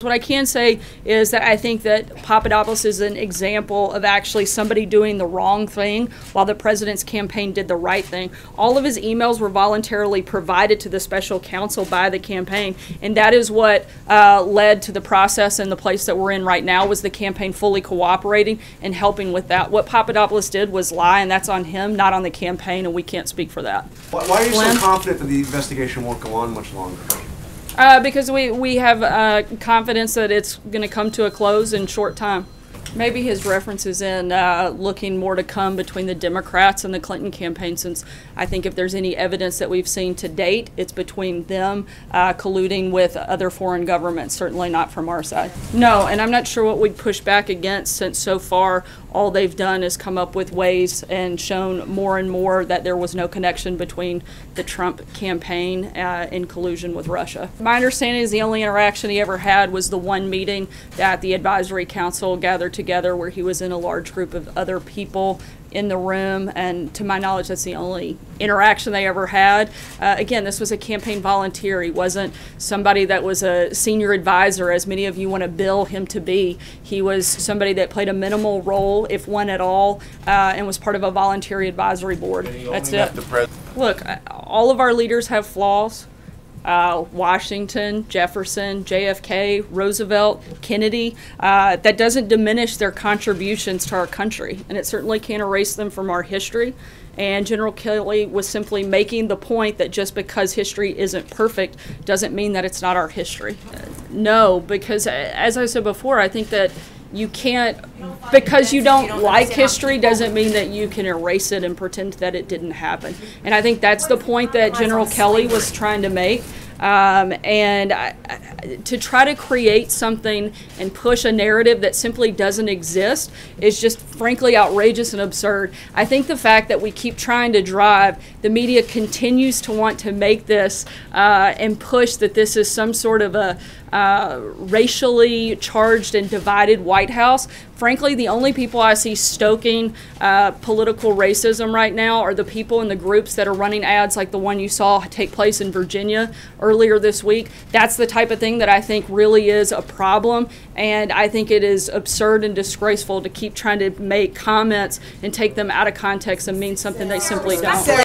What I can say is that I think that Papadopoulos is an example of actually somebody doing the wrong thing while the president's campaign did the right thing. All of his emails were voluntarily provided to the special counsel by the campaign, and that is what led to the process and the place that we're in right now, was the campaign fully cooperating and helping with that. What Papadopoulos did was lie, and that's on him, not on the campaign, and we can't speak for that. Why are you so confident that the investigation won't go on much longer? Because we have confidence that it's going to come to a close in short time. Maybe his references in looking more to come between the Democrats and the Clinton campaign, since I think if there's any evidence that we've seen to date, it's between them colluding with other foreign governments, certainly not from our side. No, and I'm not sure what we'd push back against, since so far all they've done is come up with ways and shown more and more that there was no connection between the Trump campaign in collusion with Russia. My understanding is the only interaction he ever had was the one meeting that the advisory council gathered together, where he was in a large group of other people in the room, and to my knowledge that's the only interaction they ever had. Again, this was a campaign volunteer. He wasn't somebody that was a senior advisor, as many of you want to bill him to be. He was somebody that played a minimal role, if one at all, and was part of a voluntary advisory board. That's it. Look, all of our leaders have flaws. Washington, Jefferson, JFK, Roosevelt, Kennedy. That doesn't diminish their contributions to our country, and it certainly can't erase them from our history. And General Kelly was simply making the point that just because history isn't perfect doesn't mean that it's not our history. No, because as I said before, I think that you can't, because you don't like history doesn't mean that you can erase it and pretend that it didn't happen. And I think that's the point that General Kelly was trying to make. To try to create something and push a narrative that simply doesn't exist is just frankly outrageous and absurd. I think the fact that we keep trying to drive, the media continues to want to make this and push that this is some sort of a racially charged and divided White House. Frankly, the only people I see stoking political racism right now are the people in the groups that are running ads like the one you saw take place in Virginia earlier this week. That's the type of thing that I think really is a problem, and I think it is absurd and disgraceful to keep trying to make comments and take them out of context and mean something they simply don't.